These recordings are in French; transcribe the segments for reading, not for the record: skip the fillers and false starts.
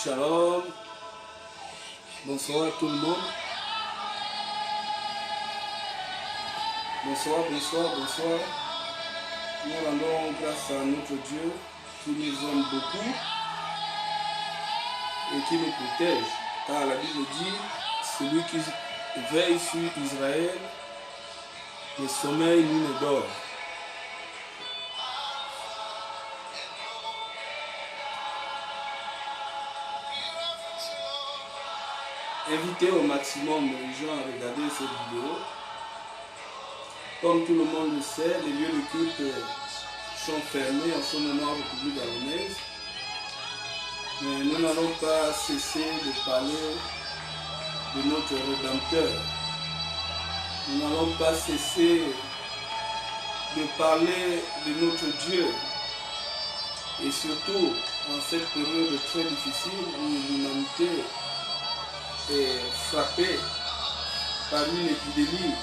Shalom. Bonsoir à tout le monde. Bonsoir, bonsoir, bonsoir. Nous rendons grâce à notre Dieu qui nous aime beaucoup et qui nous protège. Car la Bible dit, celui qui veille sur Israël, le sommeil nul ne dort. Invitez au maximum les gens à regarder cette vidéo. Comme tout le monde le sait, les lieux de culte sont fermés en ce moment en République gabonaise. Mais nous n'allons pas cesser de parler de notre Rédempteur. Nous n'allons pas cesser de parler de notre Dieu. Et surtout, en cette période très difficile où l'humanité est frappée par une épidémie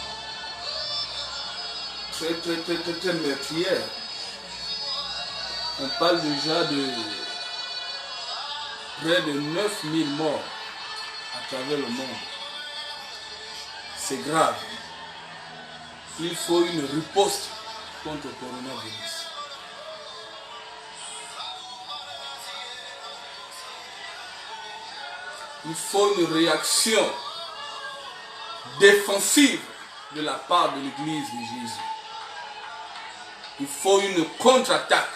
très meurtrière. On parle déjà de près de 9000 morts à travers le monde. C'est grave. Il faut une riposte contre le coronavirus. Il faut une réaction défensive de la part de l'Église de Jésus. Il faut une contre-attaque.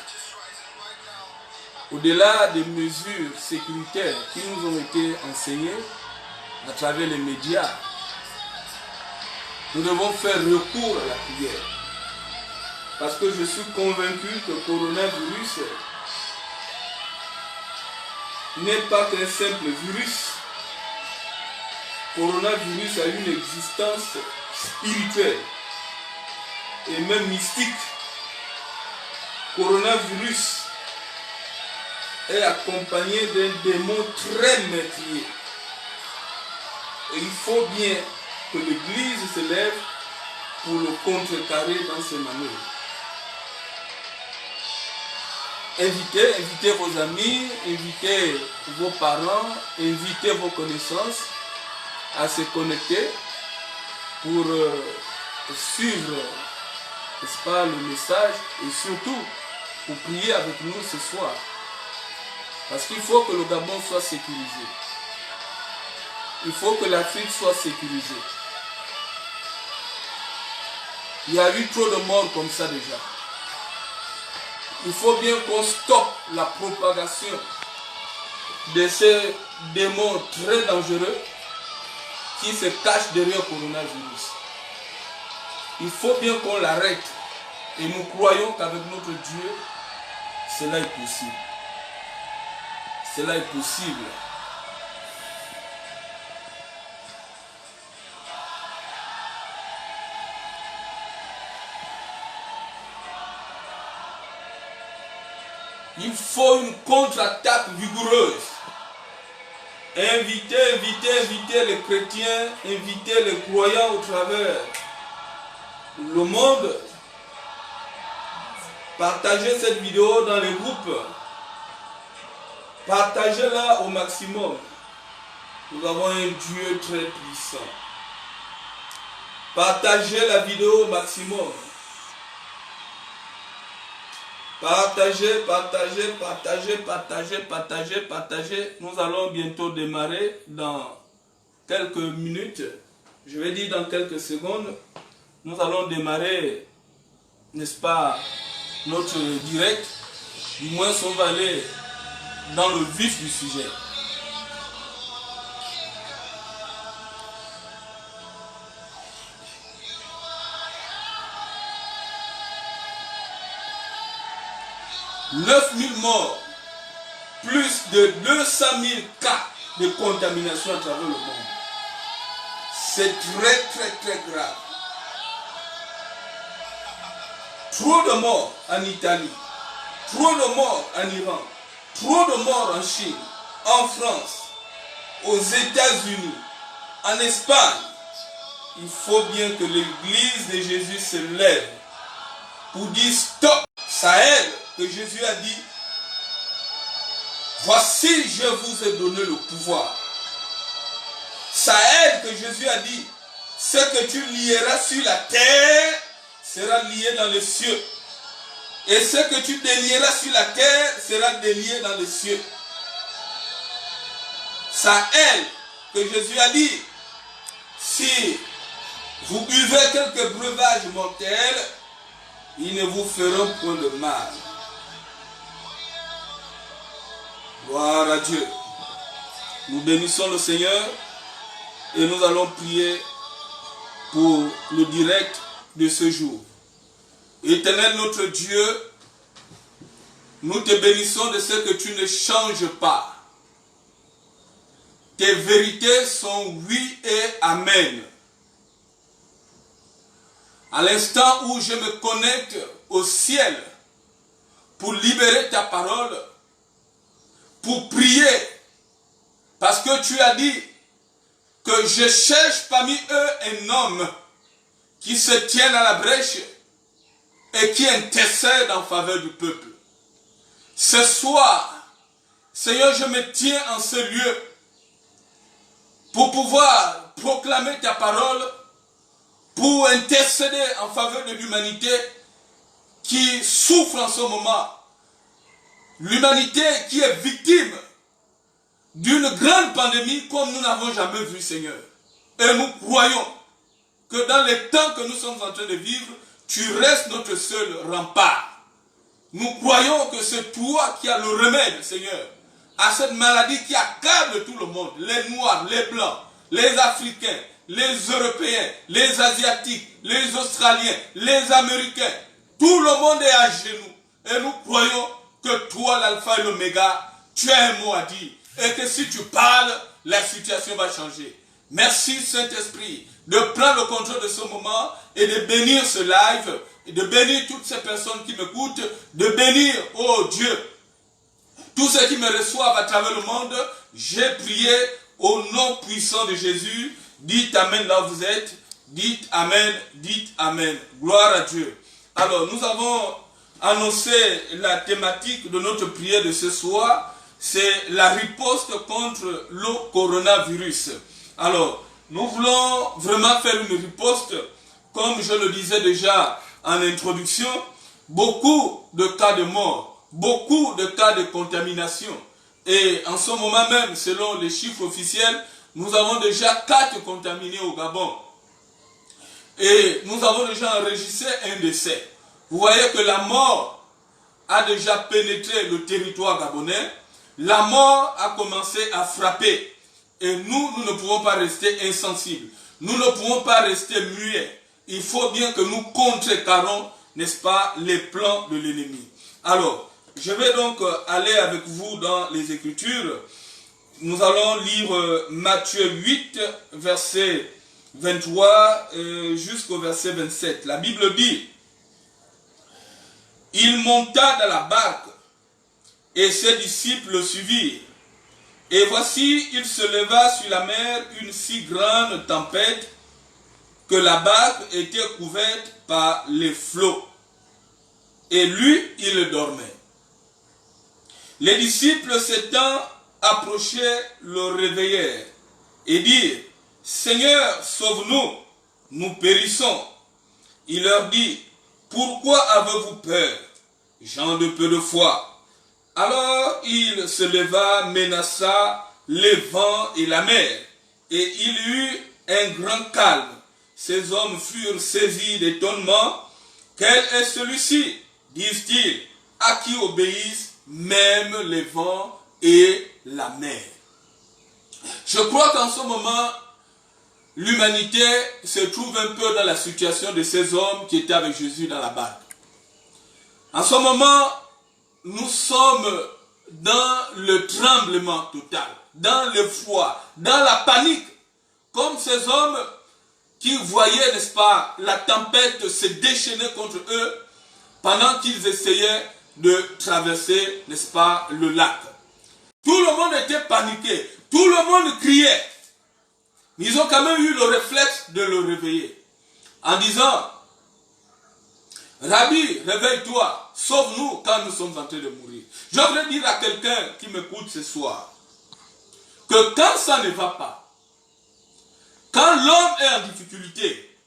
Au-delà des mesures sécuritaires qui nous ont été enseignées à travers les médias, nous devons faire recours à la prière. Parce que je suis convaincu que le coronavirus n'est pas qu'un simple virus. Le coronavirus a une existence spirituelle et même mystique. Le coronavirus est accompagné d'un démon très meurtrier. Et il faut bien que l'Église se lève pour le contrecarrer dans ses manœuvres. Invitez vos amis, invitez vos parents, invitez vos connaissances à se connecter pour suivre, n'est-ce pas, le message et surtout pour prier avec nous ce soir. Parce qu'il faut que le Gabon soit sécurisé. Il faut que l'Afrique soit sécurisée. Il y a eu trop de morts comme ça déjà. Il faut bien qu'on stoppe la propagation de ces démons très dangereux qui se cachent derrière le coronavirus. Il faut bien qu'on l'arrête. Et nous croyons qu'avec notre Dieu, cela est possible. Cela est possible. Il faut une contre-attaque vigoureuse. Invitez les chrétiens, invitez les croyants au travers le monde. Partagez cette vidéo dans les groupes. Partagez-la au maximum. Nous avons un Dieu très puissant. Partagez la vidéo au maximum. Partagez. Nous allons bientôt démarrer dans quelques minutes. Je vais dire dans quelques secondes. Nous allons démarrer, n'est-ce pas, notre direct. Du moins, on va aller dans le vif du sujet. « 9000 morts, plus de 200 000 cas de contamination à travers le monde. C'est très grave. Trop de morts en Italie, trop de morts en Iran, trop de morts en Chine, en France, aux États-Unis, en Espagne. Il faut bien que l'Église de Jésus se lève pour dire stop. Sahel, que Jésus a dit, voici, je vous ai donné le pouvoir. C'est à elle que Jésus a dit, ce que tu lieras sur la terre sera lié dans les cieux. Et ce que tu délieras sur la terre sera délié dans les cieux. C'est à elle que Jésus a dit, si vous buvez quelques breuvages mortels, ils ne vous feront point de mal. Gloire à Dieu. Nous bénissons le Seigneur et nous allons prier pour le direct de ce jour. Éternel notre Dieu, nous te bénissons de ce que tu ne changes pas. Tes vérités sont oui et amen. À l'instant où je me connecte au ciel pour libérer ta parole, pour prier, parce que tu as dit que je cherche parmi eux un homme qui se tienne à la brèche et qui intercède en faveur du peuple. Ce soir, Seigneur, je me tiens en ce lieu pour pouvoir proclamer ta parole, pour intercéder en faveur de l'humanité qui souffre en ce moment. L'humanité qui est victime d'une grande pandémie comme nous n'avons jamais vu, Seigneur. Et nous croyons que dans les temps que nous sommes en train de vivre, tu restes notre seul rempart. Nous croyons que c'est toi qui as le remède, Seigneur, à cette maladie qui accable tout le monde. Les Noirs, les Blancs, les Africains, les Européens, les Asiatiques, les Australiens, les Américains. Tout le monde est à genoux. Et nous croyons que toi, l'alpha et l'oméga, tu as un mot à dire. Et que si tu parles, la situation va changer. Merci Saint-Esprit de prendre le contrôle de ce moment et de bénir ce live, et de bénir toutes ces personnes qui m'écoutent, de bénir, oh Dieu, tous ceux qui me reçoivent à travers le monde. J'ai prié au nom puissant de Jésus. Dites Amen là où vous êtes. Dites Amen, dites Amen. Gloire à Dieu. Alors, nous avons annoncé la thématique de notre prière de ce soir. C'est la riposte contre le coronavirus. Alors, nous voulons vraiment faire une riposte, comme je le disais déjà en introduction, beaucoup de cas de mort, beaucoup de cas de contamination. Et en ce moment même, selon les chiffres officiels, nous avons déjà 4 contaminés au Gabon. Et nous avons déjà enregistré un décès. Vous voyez que la mort a déjà pénétré le territoire gabonais. La mort a commencé à frapper. Et nous ne pouvons pas rester insensibles. Nous ne pouvons pas rester muets. Il faut bien que nous contrecarrons, n'est-ce pas, les plans de l'ennemi. Alors, je vais donc aller avec vous dans les Écritures. Nous allons lire Matthieu 8, verset 23 jusqu'au verset 27. La Bible dit, « Il monta dans la barque et ses disciples le suivirent. Et voici, il se leva sur la mer une si grande tempête que la barque était couverte par les flots. Et lui, il dormait. Les disciples s'étant approchés le réveillèrent et dirent, « Seigneur, sauve-nous, nous périssons. » Il leur dit, « Pourquoi avez-vous peur, gens de peu de foi ?» Alors il se leva, menaça les vents et la mer, et il y eut un grand calme. Ces hommes furent saisis d'étonnement. « Quel est celui-ci ?» disent-ils, « à qui obéissent même les vents et la mer. » Je crois qu'en ce moment, l'humanité se trouve un peu dans la situation de ces hommes qui étaient avec Jésus dans la barque. En ce moment, nous sommes dans le tremblement total, dans l'effroi, dans la panique, comme ces hommes qui voyaient, n'est-ce pas, la tempête se déchaîner contre eux pendant qu'ils essayaient de traverser, n'est-ce pas, le lac. Tout le monde était paniqué, tout le monde criait. Mais ils ont quand même eu le réflexe de le réveiller en disant, Rabbi, réveille-toi, sauve-nous quand nous sommes en train de mourir. Je voudrais dire à quelqu'un qui m'écoute ce soir, que quand ça ne va pas, quand l'homme est en difficulté,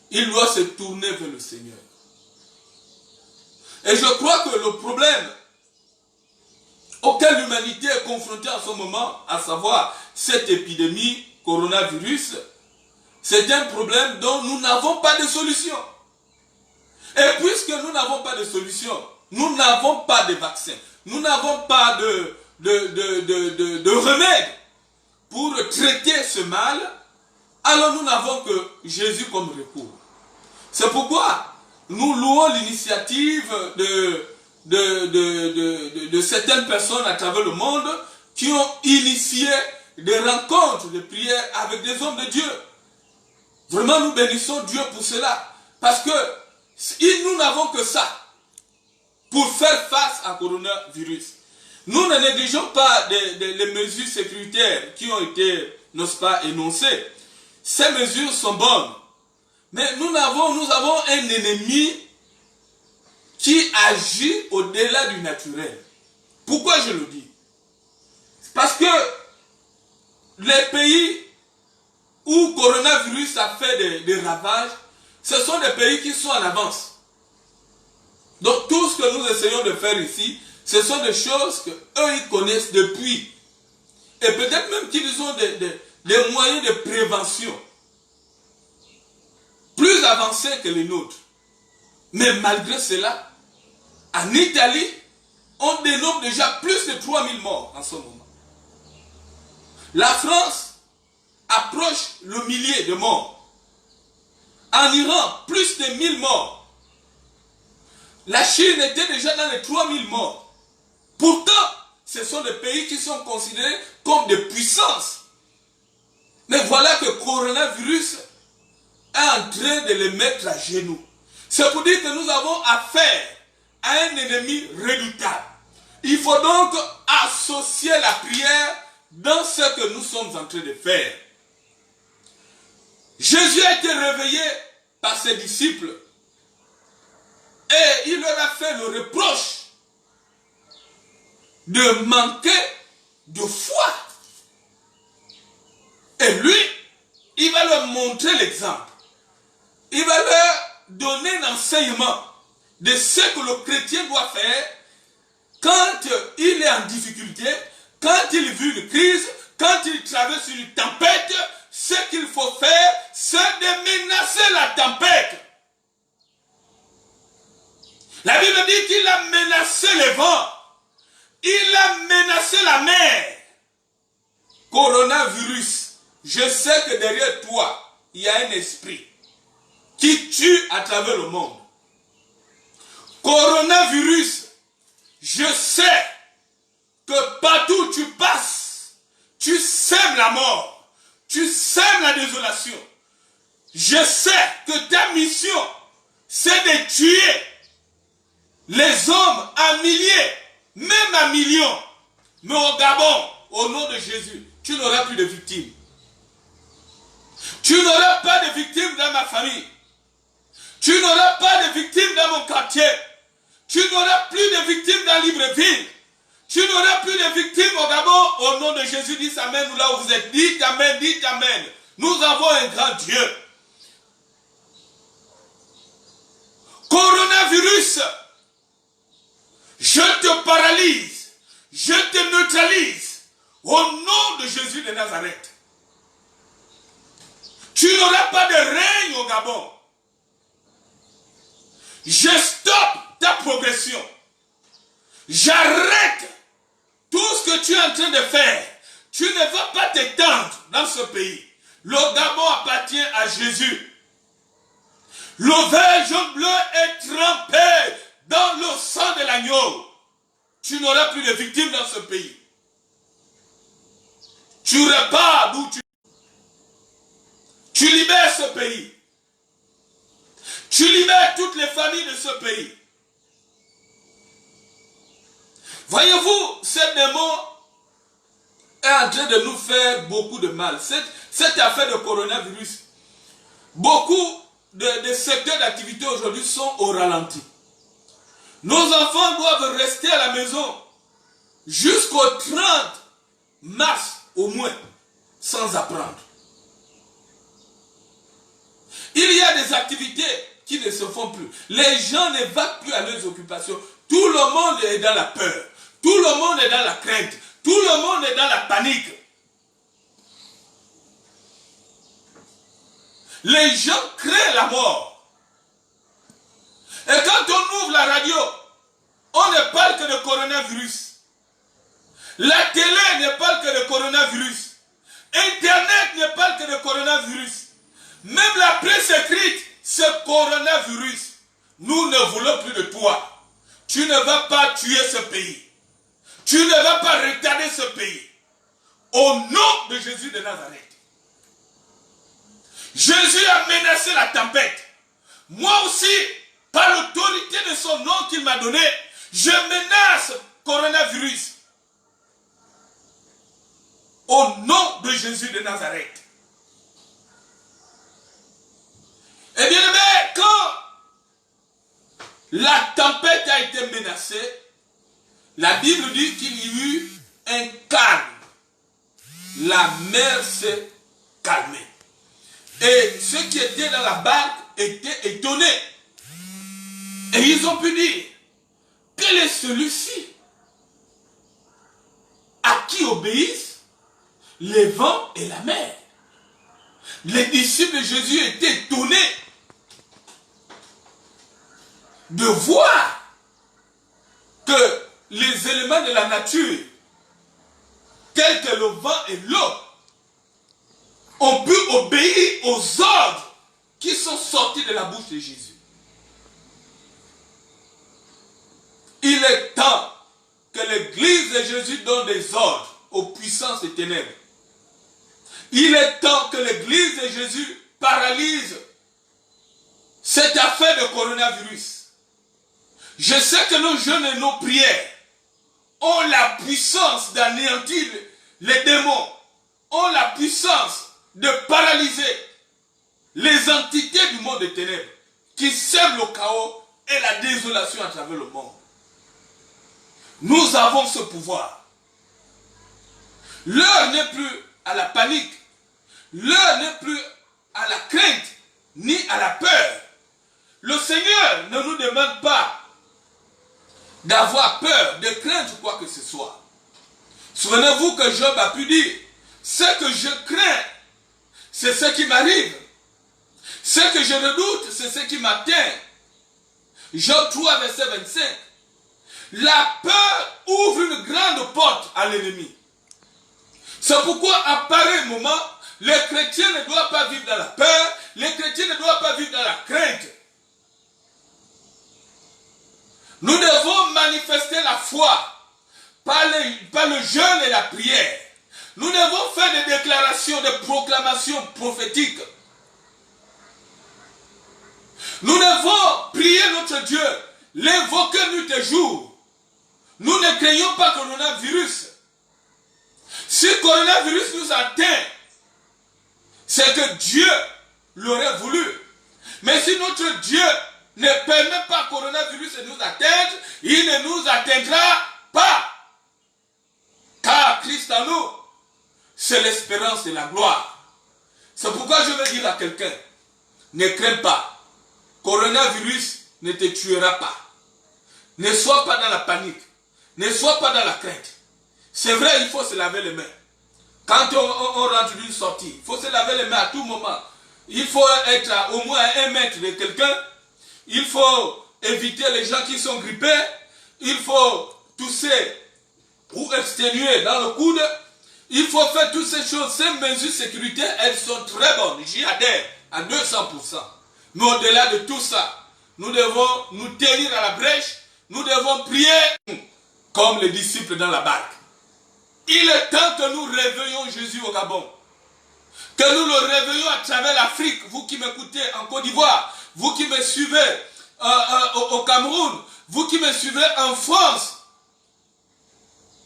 il doit se tourner vers le Seigneur. Et je crois que le problème auquel l'humanité est confrontée en ce moment, à savoir cette épidémie coronavirus, c'est un problème dont nous n'avons pas de solution. Et puisque nous n'avons pas de solution, nous n'avons pas de vaccin, nous n'avons pas de remède pour traiter ce mal, alors nous n'avons que Jésus comme recours. C'est pourquoi nous louons l'initiative de certaines personnes à travers le monde qui ont initié des rencontres de prière avec des hommes de Dieu. Vraiment, nous bénissons Dieu pour cela. Parce que nous n'avons que ça pour faire face à coronavirus. Nous ne négligeons pas les mesures sécuritaires qui ont été, n'est-ce pas, énoncées. Ces mesures sont bonnes. Mais nous avons un ennemi qui agit au-delà du naturel. Pourquoi je le dis? Parce que les pays où le coronavirus a fait des ravages, ce sont des pays qui sont en avance. Donc tout ce que nous essayons de faire ici, ce sont des choses qu'eux ils connaissent depuis. Et peut-être même qu'ils ont des moyens de prévention plus avancés que les nôtres. Mais malgré cela, en Italie, on dénombre déjà plus de 3000 morts en ce moment. La France approche le millier de morts. En Iran, plus de 1000 morts. La Chine était déjà dans les 3000 morts. Pourtant, ce sont des pays qui sont considérés comme des puissances. Mais voilà que le coronavirus est en train de les mettre à genoux. C'est pour dire que nous avons affaire à un ennemi redoutable. Il faut donc associer la prière dans ce que nous sommes en train de faire. Jésus a été réveillé par ses disciples et il leur a fait le reproche de manquer de foi. Et lui, il va leur montrer l'exemple. Il va leur donner un enseignement de ce que le chrétien doit faire quand il est en difficulté, quand il vit une crise, quand il traverse une tempête. Ce qu'il faut faire, c'est de menacer la tempête. La Bible dit qu'il a menacé le vent. Il a menacé la mer. Coronavirus, je sais que derrière toi, il y a un esprit qui tue à travers le monde. Coronavirus, je sais que partout où tu passes, tu sèmes la mort. Tu sèmes la désolation. Je sais que ta mission, c'est de tuer les hommes à milliers, même à millions. Mais au Gabon, au nom de Jésus, tu n'auras plus de victimes. Tu n'auras pas de victimes dans ma famille. Tu n'auras pas de victimes dans mon quartier. Tu n'auras plus de victimes dans Libreville. Tu n'auras plus de victimes au Gabon. Au nom de Jésus, dites Amen. Nous là où vous êtes, dites Amen, dites Amen. Nous avons un grand Dieu. Coronavirus, je te paralyse, je te neutralise au nom de Jésus de Nazareth. Tu n'auras pas de règne au Gabon. Je stoppe ta progression. J'arrête tout ce que tu es en train de faire. Tu ne vas pas t'étendre dans ce pays. Le Gabon appartient à Jésus. Le vert jaune bleu est trempé dans le sang de l'agneau. Tu n'auras plus de victimes dans ce pays. Tu repars d'où tu libères ce pays. Tu libères toutes les familles de ce pays. Voyez-vous, ce démon est en train de nous faire beaucoup de mal. Cette affaire de coronavirus, beaucoup des secteurs d'activité aujourd'hui sont au ralenti. Nos enfants doivent rester à la maison jusqu'au 30 mars au moins, sans apprendre. Il y a des activités qui ne se font plus. Les gens ne vont plus à leurs occupations. Tout le monde est dans la peur. Tout le monde est dans la crainte. Tout le monde est dans la panique. Les gens craignent la mort. Et quand on ouvre la radio, on ne parle que de coronavirus. La télé ne parle que de coronavirus. Internet ne parle que de coronavirus. Même la presse écrite, c'est coronavirus. Nous ne voulons plus de toi. Tu ne vas pas tuer ce pays. Tu ne vas pas retarder ce pays. Au nom de Jésus de Nazareth. Jésus a menacé la tempête. Moi aussi, par l'autorité de son nom qu'il m'a donné, je menace coronavirus. Au nom de Jésus de Nazareth. Et bien aimé, quand la tempête a été menacée, la Bible dit qu'il y eut un calme. La mer s'est calmée. Et ceux qui étaient dans la barque étaient étonnés. Et ils ont pu dire, quel est celui-ci à qui obéissent les vents et la mer? Les disciples de Jésus étaient étonnés de voir que les éléments de la nature, tels que le vent et l'eau, ont pu obéir aux ordres qui sont sortis de la bouche de Jésus. Il est temps que l'Église de Jésus donne des ordres aux puissances des ténèbres. Il est temps que l'Église de Jésus paralyse cette affaire de coronavirus. Je sais que nos jeûnes et nos prières ont la puissance d'anéantir les démons, ont la puissance de paralyser les entités du monde des ténèbres qui sèment le chaos et la désolation à travers le monde. Nous avons ce pouvoir. L'heure n'est plus à la panique. L'heure n'est plus à la crainte, ni à la peur. Le Seigneur ne nous demande pas d'avoir peur, de craindre quoi que ce soit. Souvenez-vous que Job a pu dire, ce que je crains, c'est ce qui m'arrive. Ce que je redoute, c'est ce qui m'atteint. Job 3, verset 25. La peur ouvre une grande porte à l'ennemi. C'est pourquoi à pareil moment, les chrétiens ne doivent pas vivre dans la peur, les chrétiens ne doivent pas vivre dans la crainte. Nous devons manifester la foi par le jeûne et la prière. Nous devons faire des déclarations, des proclamations prophétiques. Nous devons prier notre Dieu, l'invoquer nuit et jour. Nous ne craignons pas coronavirus. Si coronavirus nous atteint, c'est que Dieu l'aurait voulu. Mais si notre Dieu ne permet pas coronavirus de nous atteindre, il ne nous atteindra pas. Car Christ en nous, c'est l'espérance de la gloire. C'est pourquoi je veux dire à quelqu'un, ne crains pas. Coronavirus ne te tuera pas. Ne sois pas dans la panique. Ne sois pas dans la crainte. C'est vrai, il faut se laver les mains. Quand on rentre d'une sortie, il faut se laver les mains à tout moment. Il faut être à au moins à 1 mètre de quelqu'un. Il faut éviter les gens qui sont grippés. Il faut tousser ou exténuer dans le coude. Il faut faire toutes ces choses. Ces mesures sécuritaires, elles sont très bonnes. J'y adhère à 200%. Mais au-delà de tout ça, nous devons nous tenir à la brèche. Nous devons prier comme les disciples dans la barque. Il est temps que nous réveillons Jésus au Gabon. Que nous le réveillons à travers l'Afrique. Vous qui m'écoutez en Côte d'Ivoire, vous qui me suivez au Cameroun, vous qui me suivez en France.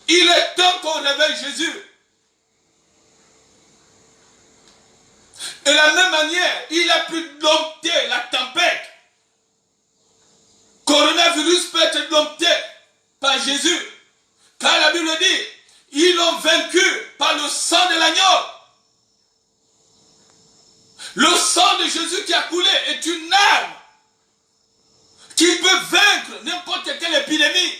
Il est temps qu'on réveille Jésus. Et de la même manière, il a pu dompter la tempête. Coronavirus peut être dompté par Jésus. Car la Bible dit, ils l'ont vaincu par le sang de l'agneau. Le sang de Jésus qui a coulé est une arme qui peut vaincre n'importe quelle épidémie,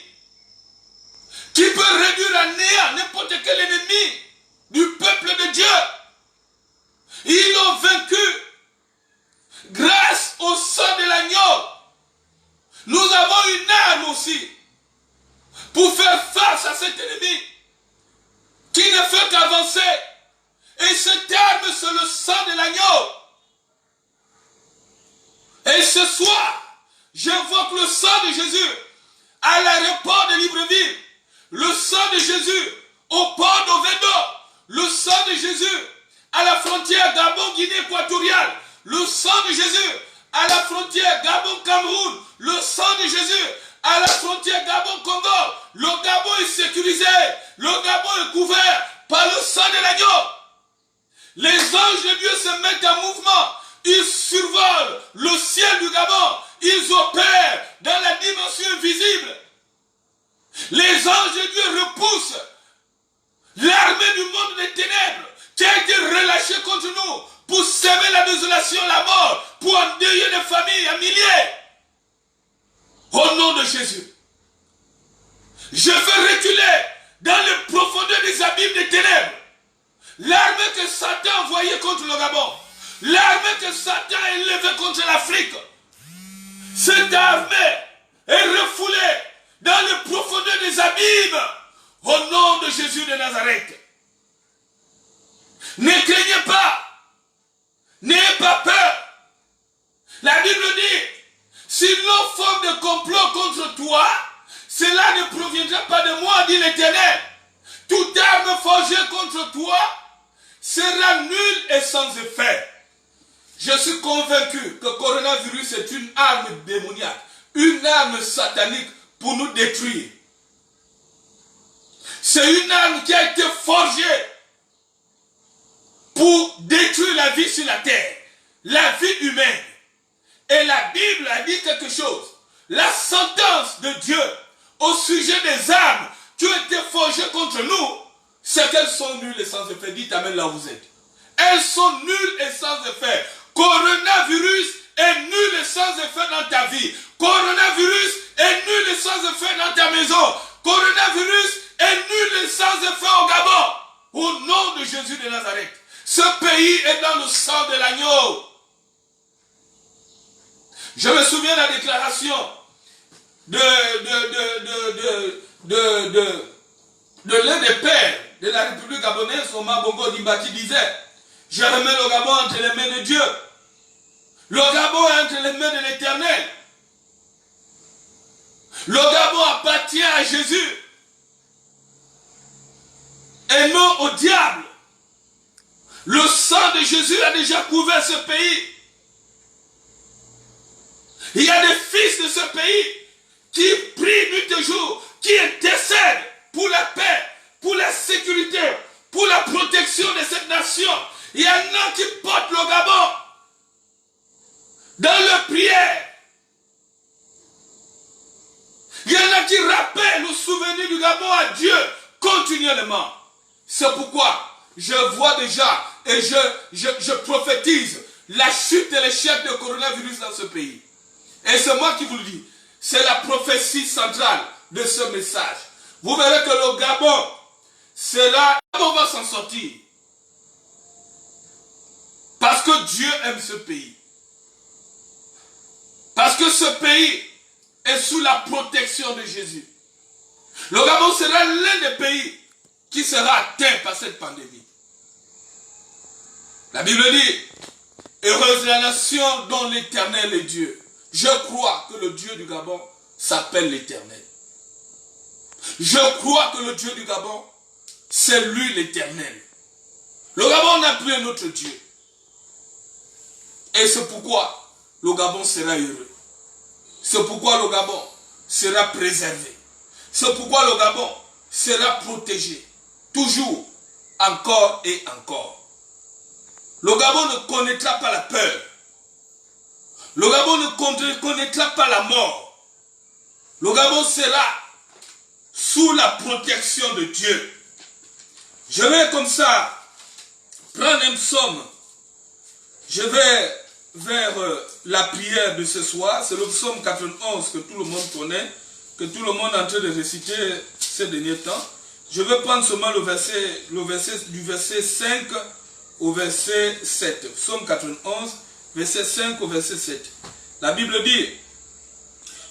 qui peut réduire à néant n'importe quel ennemi du peuple de Dieu. Ils l'ont vaincu grâce au sang de l'agneau. Nous avons une arme aussi pour faire face à cet ennemi qui ne fait qu'avancer. Et cette arme, c'est le sang de l'agneau. Et ce soir, j'invoque le sang de Jésus à l'aéroport de Libreville, le sang de Jésus au port d'Ovedo, le sang de Jésus à la frontière Gabon-Guinée équatoriale, le sang de Jésus à la frontière Gabon-Cameroun, le sang de Jésus à la frontière Gabon-Congo. Le Gabon est sécurisé, le Gabon est couvert par le sang de l'agneau. Les anges de Dieu se mettent en mouvement, ils survolent le ciel du Gabon, ils opèrent dans la dimension invisible. Les anges de Dieu repoussent l'armée du monde des ténèbres qui a été relâchée contre nous pour semer la désolation, la mort, pour endeuiller des familles à milliers. Au nom de Jésus, je fais reculer dans les profondeurs des abîmes des ténèbres l'armée que Satan a envoyée contre le Gabon, l'armée que Satan a élevée contre l'Afrique. Cette armée est refoulée dans les profondeurs des abîmes au nom de Jésus de Nazareth. Ne craignez pas, n'ayez pas peur. La Bible dit, si l'on forme de complot contre toi, cela ne proviendra pas de moi, dit l'Éternel. Toute arme forgée contre toi sera nulle et sans effet. Je suis convaincu que le coronavirus est une arme démoniaque, une arme satanique pour nous détruire. C'est une arme qui a été forgée pour détruire la vie sur la terre, la vie humaine. Et la Bible a dit quelque chose. La sentence de Dieu au sujet des armes qui ont été forgées contre nous, c'est qu'elles sont nulles et sans effet. Dites amen là où vous êtes. Elles sont nulles et sans effet. Coronavirus est nul et sans effet dans ta vie. Coronavirus est nul et sans effet dans ta maison. Coronavirus est nul et sans effet au Gabon. Au nom de Jésus de Nazareth. Ce pays est dans le sang de l'agneau. Je me souviens de la déclaration de l'un des pères de la République gabonaise, Omar Bongo Dimba, qui disait: je remets le Gabon entre les mains de Dieu. Le Gabon est entre les mains de l'Éternel. Le Gabon appartient à Jésus et non au diable. Le sang de Jésus a déjà couvert ce pays. Il y a des fils de ce pays qui prient nuit et jour, qui intercèdent pour la paix, pour la sécurité, pour la protection de cette nation. Il y en a qui portent le Gabon dans leurs prières. Il y en a qui rappellent le souvenir du Gabon à Dieu continuellement. C'est pourquoi je vois déjà et je prophétise la chute et l'échec du coronavirus dans ce pays. Et c'est moi qui vous le dis. C'est la prophétie centrale de ce message. Vous verrez que le Gabon, c'est là où on va s'en sortir. Parce que Dieu aime ce pays. Parce que ce pays est sous la protection de Jésus. Le Gabon sera l'un des pays qui sera atteint par cette pandémie. La Bible dit, heureuse la nation dont l'Éternel est Dieu. Je crois que le Dieu du Gabon s'appelle l'Éternel. Je crois que le Dieu du Gabon, c'est lui l'Éternel. Le Gabon n'a plus un autre Dieu. Et c'est pourquoi le Gabon sera heureux. C'est pourquoi le Gabon sera préservé. C'est pourquoi le Gabon sera protégé. Toujours, encore et encore. Le Gabon ne connaîtra pas la peur. Le Gabon ne connaîtra pas la mort. Le Gabon sera sous la protection de Dieu. Je vais comme ça prendre un psaume. Je vais vers la prière de ce soir. C'est le psaume 91 que tout le monde connaît, que tout le monde est en train de réciter ces derniers temps. Je vais prendre seulement du verset 5 au verset 7. Psaume 91, verset 5 au verset 7. La Bible dit: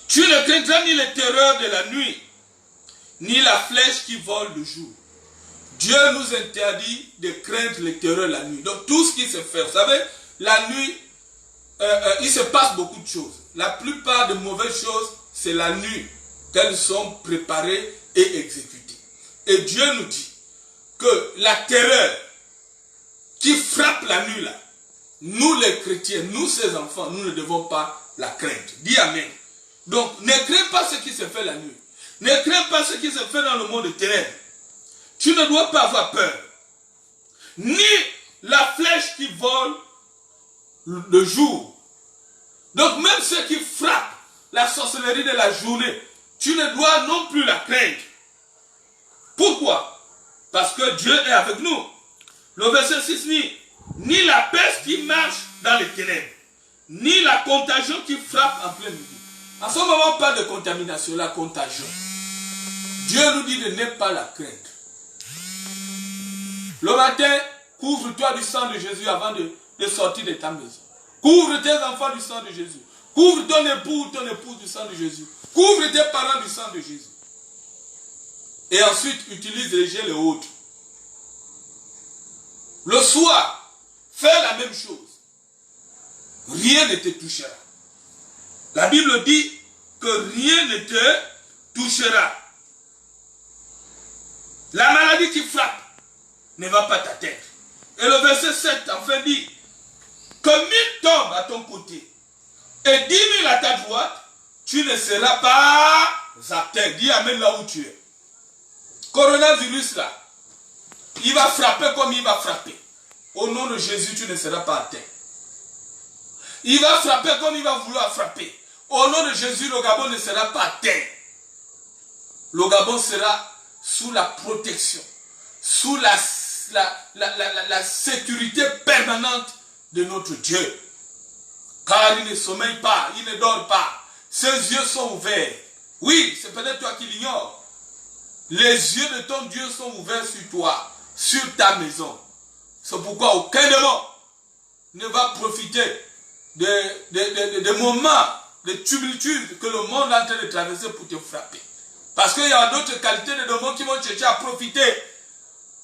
tu ne craindras ni les terreurs de la nuit, ni la flèche qui vole le jour. Dieu nous interdit de craindre les terreurs la nuit. Donc tout ce qui se fait, vous savez, la nuit, il se passe beaucoup de choses. La plupart des mauvaises choses, c'est la nuit qu'elles sont préparées et exécutées. Et Dieu nous dit que la terreur qui frappe la nuit là, nous les chrétiens, nous ses enfants, nous ne devons pas la craindre. Dis Amen. Donc ne crains pas ce qui se fait la nuit. Ne crains pas ce qui se fait dans le monde des ténèbres. Tu ne dois pas avoir peur. Ni la flèche qui vole le jour. Donc même ceux qui frappent la sorcellerie de la journée, tu ne dois non plus la craindre. Pourquoi? Parce que Dieu est avec nous. Le verset 6 dit: ni la peste qui marche dans les ténèbres, ni la contagion qui frappe en plein midi. En ce moment, pas de contamination, la contagion. Dieu nous dit de ne pas la craindre. Le matin, couvre-toi du sang de Jésus avant de sortir de ta maison. Couvre tes enfants du sang de Jésus. Couvre ton époux ou ton épouse du sang de Jésus. Couvre tes parents du sang de Jésus. Et ensuite, utilise les gels et autres. Le soir, fais la même chose. Rien ne te touchera. La Bible dit que rien ne te touchera. La maladie qui frappe ne va pas t'atteindre. Et le verset 7 enfin dit que 1000 tombent à ton côté et 10 000 à ta droite, tu ne seras pas atteint. Dis Amen là où tu es. Coronavirus là, il va frapper comme il va frapper. Au nom de Jésus, tu ne seras pas atteint. Il va frapper comme il va vouloir frapper. Au nom de Jésus, le Gabon ne sera pas atteint. Le Gabon sera sous la protection, sous la sécurité permanente de notre Dieu. Car il ne sommeille pas, il ne dort pas. Ses yeux sont ouverts. Oui, c'est peut-être toi qui l'ignores. Les yeux de ton Dieu sont ouverts sur toi, sur ta maison. C'est pourquoi aucun démon ne va profiter des moments de tumultude que le monde est en train de traverser pour te frapper. Parce qu'il y a d'autres qualités de démons qui vont chercher à profiter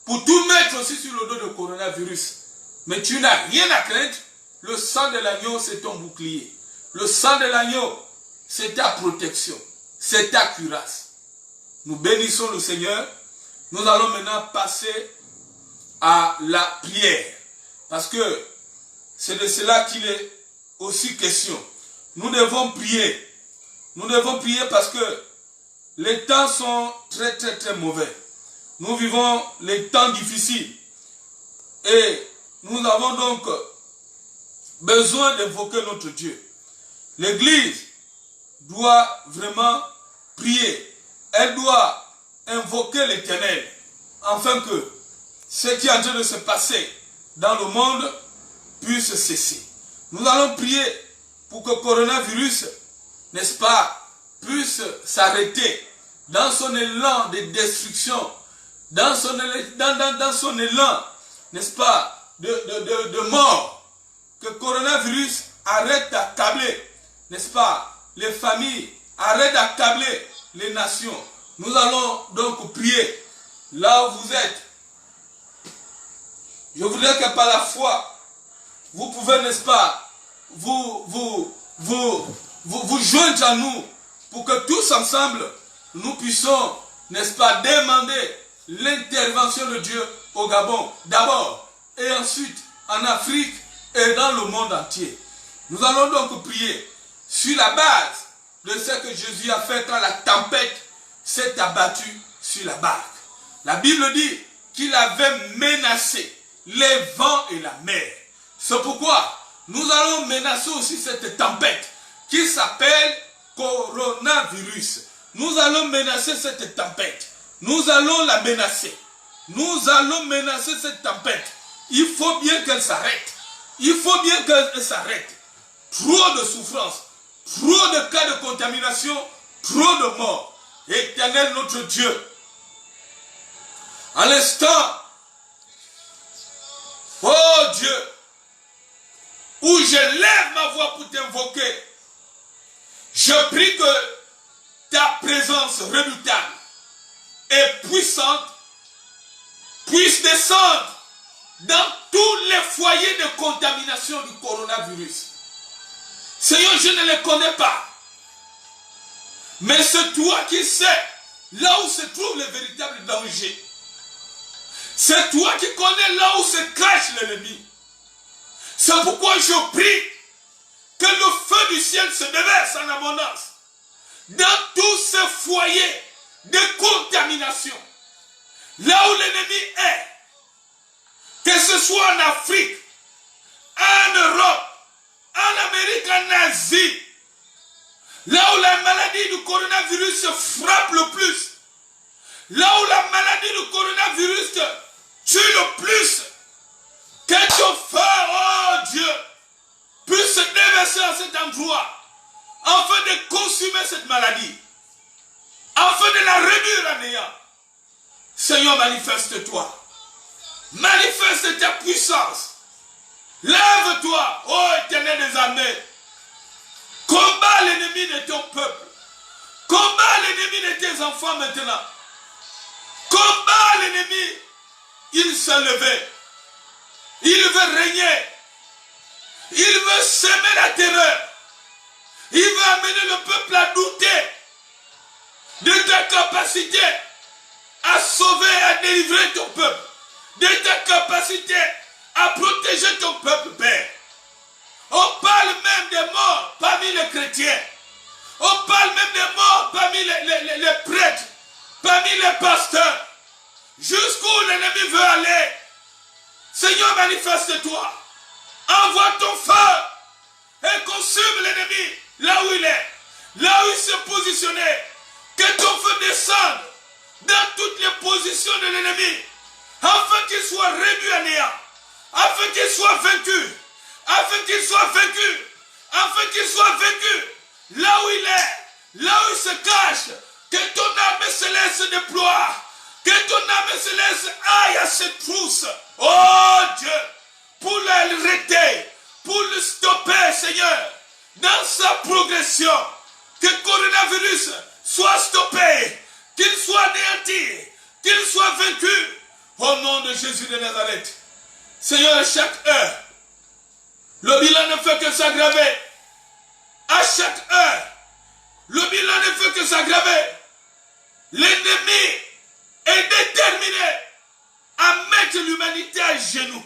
pour tout mettre aussi sur le dos de coronavirus. Mais tu n'as rien à craindre. Le sang de l'agneau, c'est ton bouclier. Le sang de l'agneau, c'est ta protection. C'est ta cuirasse. Nous bénissons le Seigneur. Nous allons maintenant passer à la prière. Parce que c'est de cela qu'il est aussi question. Nous devons prier. Nous devons prier parce que les temps sont très très très mauvais. Nous vivons les temps difficiles. Et nous avons donc besoin d'invoquer notre Dieu. L'Église doit vraiment prier. Elle doit invoquer l'Éternel afin que ce qui est en train de se passer dans le monde puisse cesser. Nous allons prier pour que le coronavirus, n'est-ce pas, puisse s'arrêter dans son élan de destruction, dans son élan, n'est-ce pas, de mort. Que le coronavirus arrête d'accabler, n'est-ce pas, les familles, arrête d'accabler les nations. Nous allons donc prier là où vous êtes. Je voudrais que par la foi, vous pouvez, n'est-ce pas, vous joindre à nous pour que tous ensemble, nous puissions, n'est-ce pas, demander l'intervention de Dieu au Gabon, d'abord, et ensuite en Afrique et dans le monde entier. Nous allons donc prier sur la base de ce que Jésus a fait quand la tempête s'est abattue sur la barque. La Bible dit qu'il avait menacé les vents et la mer. C'est pourquoi nous allons menacer aussi cette tempête qui s'appelle coronavirus. Nous allons menacer cette tempête. Nous allons la menacer. Nous allons menacer cette tempête. Il faut bien qu'elle s'arrête. Il faut bien qu'elle s'arrête. Trop de souffrance, trop de cas de contamination, trop de morts. Éternel notre Dieu, à l'instant, oh Dieu, où je lève ma voix pour t'invoquer, je prie que ta présence redoutable et puissante puisse descendre dans tous les foyers de contamination du coronavirus. Seigneur, je ne les connais pas. Mais c'est toi qui sais là où se trouve le véritable danger. C'est toi qui connais là où se cache l'ennemi. C'est pourquoi je prie que le feu du ciel se déverse en abondance dans tous ces foyers de contamination. Là où l'ennemi est, que ce soit en Afrique, en Europe, en Amérique, en Asie, là où la maladie du coronavirus se frappe le plus, là où la maladie du coronavirus tue le plus, que ton feu, oh Dieu, puisse se déverser à cet endroit, afin de consumer cette maladie, afin de la réduire à néant. Seigneur, manifeste-toi. Manifeste ta puissance. Lève-toi, ô Éternel des armées. Combat l'ennemi de ton peuple. Combat l'ennemi de tes enfants maintenant. Combat l'ennemi. Il s'est levé. Il veut régner. Il veut semer la terreur. Il veut amener le peuple à douter de ta capacité à sauver et à délivrer ton peuple. De ta capacité à protéger ton peuple, Père. On parle même des morts parmi les chrétiens. On parle même des morts parmi les prêtres, parmi les pasteurs. Jusqu'où l'ennemi veut aller. Seigneur, manifeste-toi. Envoie ton feu et consume l'ennemi là où il est, là où il s'est positionné. Que ton feu descende dans toutes les positions de l'ennemi, afin qu'il soit réduit à néant, afin qu'il soit vaincu, afin qu'il soit vaincu, afin qu'il soit vaincu, là où il est, là où il se cache. Que ton âme céleste se déploie, que ton âme céleste aille à cette trousse, oh Dieu, pour l'arrêter, pour le stopper, Seigneur, dans sa progression. Que le coronavirus soit stoppé, qu'il soit anéanti, qu'il soit vaincu, au nom de Jésus de Nazareth. Seigneur, à chaque heure, le bilan ne fait que s'aggraver. À chaque heure, le bilan ne fait que s'aggraver. L'ennemi est déterminé à mettre l'humanité à genoux.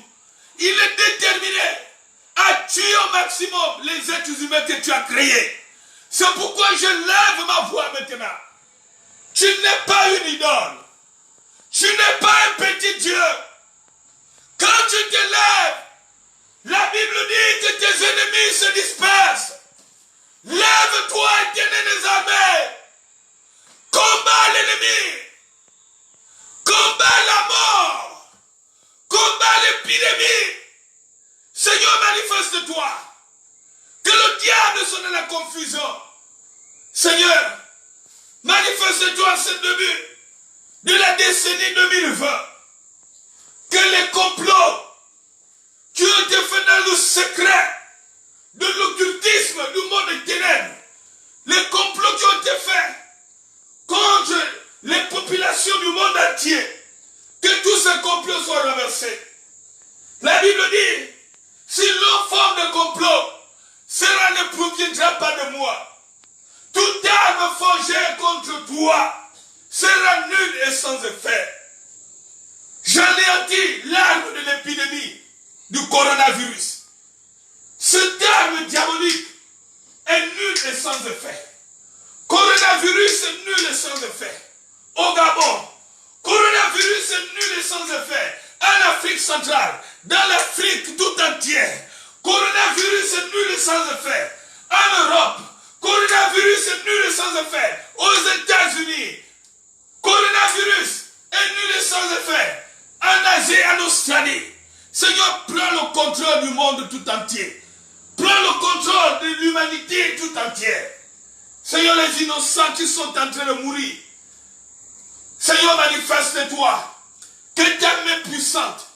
Il est déterminé à tuer au maximum les êtres humains que tu as créés. C'est pourquoi je lève ma voix maintenant. Tu n'es pas une idole. Tu n'es pas un petit Dieu. Quand tu te lèves, la Bible dit que tes ennemis se dispersent. Lève-toi, Éternel des armées. Combat l'ennemi. Combat la mort. Combat l'épidémie. Seigneur, manifeste-toi. Que le diable soit dans la confusion. Seigneur, manifeste-toi en ce début de la décennie 2020. Que les complots qui ont été faits dans le secret de l'occultisme du monde des ténèbres, les complots qui ont été faits contre les populations du monde entier, que tous ces complots soient renversés. La Bible dit, si l'on forme de complot, cela ne proviendra pas de moi. Toute arme forgée contre toi sera nulle et sans effet. J'anéantis l'arme de l'épidémie du coronavirus. Cette arme diabolique est nulle et sans effet. Coronavirus est nul et sans effet. Au Gabon, coronavirus est nul et sans effet. En Afrique centrale, dans l'Afrique tout entière. Coronavirus est nul sans effet. En Europe, coronavirus est nul sans effet. Aux États-Unis, coronavirus est nul sans effet. En Asie, en Australie. Seigneur, prends le contrôle du monde tout entier. Prends le contrôle de l'humanité tout entière. Seigneur, les innocents qui sont en train de mourir. Seigneur, manifeste-toi. Que ta main puissante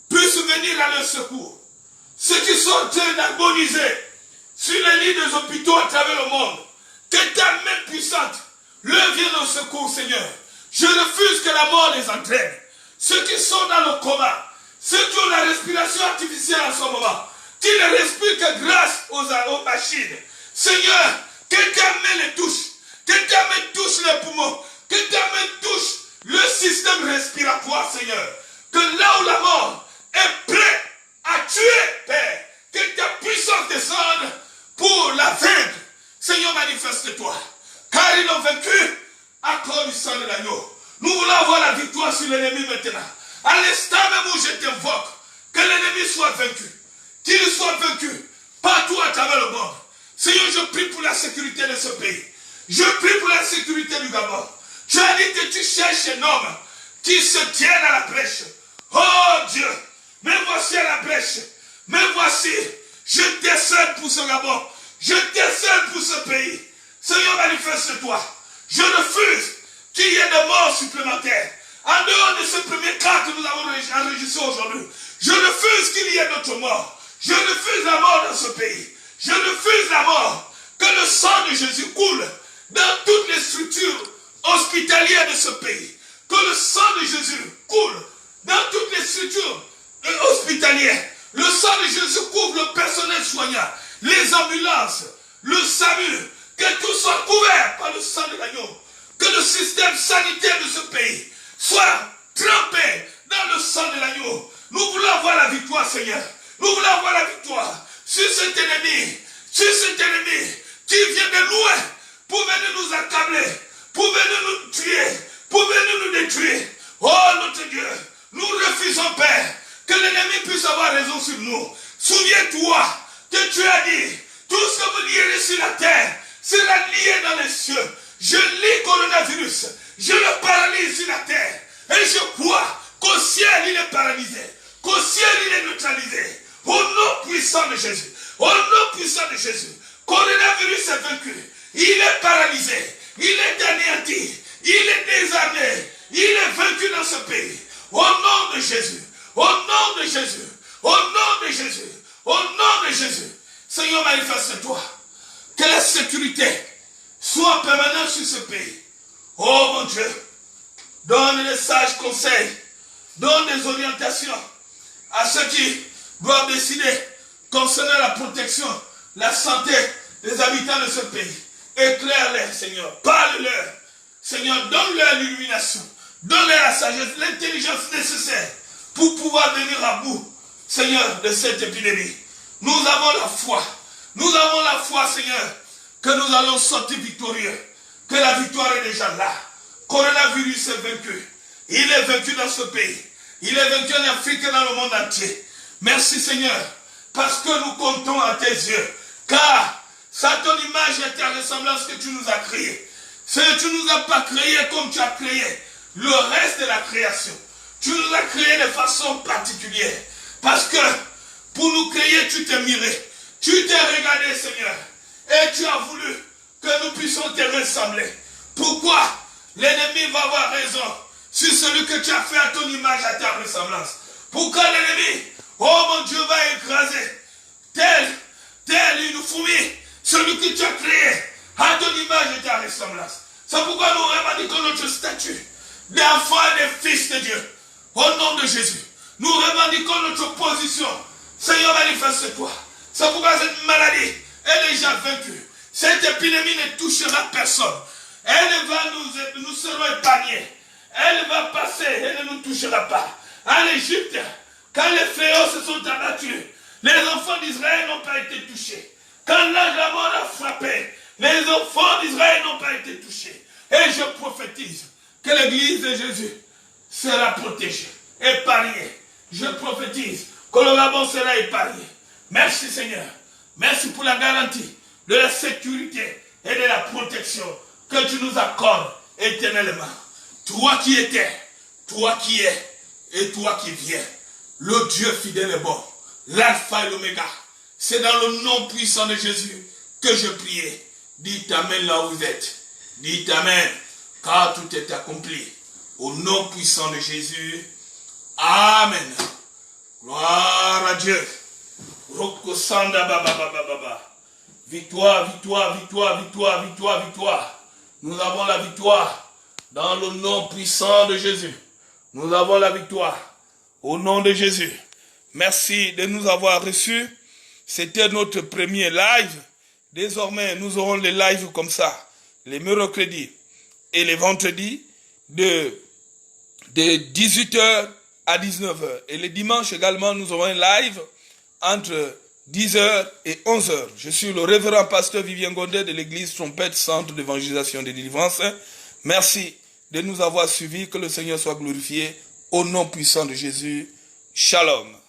puisse venir à leur secours. Ceux qui sont en train d'agoniser sur les lits des hôpitaux à travers le monde. Que ta main puissante leur vienne au secours, Seigneur. Je refuse que la mort les entraîne. Ceux qui sont dans le coma, ceux qui ont la respiration artificielle en ce moment, qui ne respirent que grâce aux machines. Seigneur, que ta main les touche. Que ta main touche les poumons. Que ta main touche le système respiratoire, Seigneur. Que là où la mort est prête à tuer, Père, que ta puissance descende pour la vaincre. Seigneur, manifeste-toi. Car ils l'ont vaincu à cause du sang de l'agneau. Nous voulons avoir la victoire sur l'ennemi maintenant. À l'instant même où je t'invoque, que l'ennemi soit vaincu. Qu'il soit vaincu partout à travers le monde. Seigneur, je prie pour la sécurité de ce pays. Je prie pour la sécurité du Gabon. Tu as dit que tu cherches un homme qui se tienne à la brèche. Oh Dieu, me voici à la brèche. Me voici. Je décède pour ce Gabon. Je décède pour ce pays. Seigneur, manifeste-toi. Je refuse qu'il y ait de morts supplémentaires. En dehors de ce premier cas que nous avons enregistré aujourd'hui, je refuse qu'il y ait d'autres morts. Je refuse la mort dans ce pays. Je refuse la mort. Que le sang de Jésus coule dans toutes les structures hospitalières de ce pays. Que le sang de Jésus coule dans toutes les structures hospitalières. Le sang de Jésus couvre le personnel soignant, les ambulances, le SAMU. Que tout soit couvert par le sang de l'agneau. Que le système sanitaire de ce pays soit trempé dans le sang de l'agneau. Nous voulons avoir la victoire, Seigneur. Nous voulons avoir la victoire sur cet ennemi qui vient de loin pour venir nous accabler, pour venir nous tuer, pour venir nous détruire. Oh notre Dieu, nous refusons, Père, que l'ennemi puisse avoir raison sur nous. Souviens-toi que tu as dit, tout ce que vous lierez sur la terre sera lié dans les cieux. Je lis coronavirus, je le paralyse sur la terre. Et je crois qu'au ciel il est paralysé, qu'au ciel il est neutralisé. Au nom puissant de Jésus, au nom puissant de Jésus, coronavirus est vaincu. Il est paralysé, il est anéanti, il est désarmé, il est vaincu dans ce pays. Au nom de Jésus, au nom de Jésus, au nom de Jésus, au nom de Jésus. Seigneur, manifeste-toi. Que la sécurité soit permanente sur ce pays. Oh mon Dieu, donne des sages conseils, donne des orientations à ceux qui doivent décider concernant la protection, la santé des habitants de ce pays. Éclaire-les, Seigneur, parle-leur. Seigneur, donne-leur l'illumination, donne-leur la sagesse, l'intelligence nécessaire pour pouvoir venir à bout, Seigneur, de cette épidémie. Nous avons la foi. Nous avons la foi, Seigneur, que nous allons sortir victorieux, que la victoire est déjà là. Coronavirus est vaincu. Il est vaincu dans ce pays. Il est vaincu en Afrique et dans le monde entier. Merci, Seigneur, parce que nous comptons à tes yeux. Car c'est à ton image et à ta ressemblance que tu nous as créés. Tu ne nous as pas créés comme tu as créé le reste de la création. Tu nous as créés de façon particulière. Parce que pour nous créer, tu t'es miré. Tu t'es regardé, Seigneur. Et tu as voulu que nous puissions te ressembler. Pourquoi l'ennemi va avoir raison sur celui que tu as fait à ton image, à ta ressemblance? Pourquoi l'ennemi, oh mon Dieu, va écraser tel une fourmi, celui que tu as créé à ton image et ta ressemblance? C'est pourquoi nous revendiquons notre statut d'enfants et de fils de Dieu. Au nom de Jésus, nous revendiquons notre position. Seigneur, manifeste-toi. C'est pourquoi cette maladie est déjà vaincue. Cette épidémie ne touchera personne. Elle va nous serons épargnés. Elle va passer, elle ne nous touchera pas. En Égypte, quand les fléaux se sont abattus, les enfants d'Israël n'ont pas été touchés. Quand l'ange de la mort a frappé, les enfants d'Israël n'ont pas été touchés. Et je prophétise que l'église de Jésus sera protégée, épargnée. Je prophétise Que le rabon sera épargné. Merci Seigneur. Merci pour la garantie de la sécurité et de la protection que tu nous accordes éternellement. Toi qui étais, toi qui es et toi qui viens. Le Dieu fidèle est bon. L'alpha et l'oméga. C'est dans le nom puissant de Jésus que je prie. Dites Amen là où vous êtes. Dites Amen, car tout est accompli. Au nom puissant de Jésus. Amen. Gloire à Dieu. Victoire, victoire, victoire, victoire, victoire, victoire. Nous avons la victoire dans le nom puissant de Jésus. Nous avons la victoire au nom de Jésus. Merci de nous avoir reçus. C'était notre premier live. Désormais, nous aurons les lives comme ça, les mercredis et les vendredis de 18h à 19h. Et les dimanches également, nous aurons un live entre 10h et 11h. Je suis le révérend pasteur Vivien Gondet de l'église Trompette, centre d'évangélisation et de délivrance. Merci de nous avoir suivis. Que le Seigneur soit glorifié au nom puissant de Jésus. Shalom.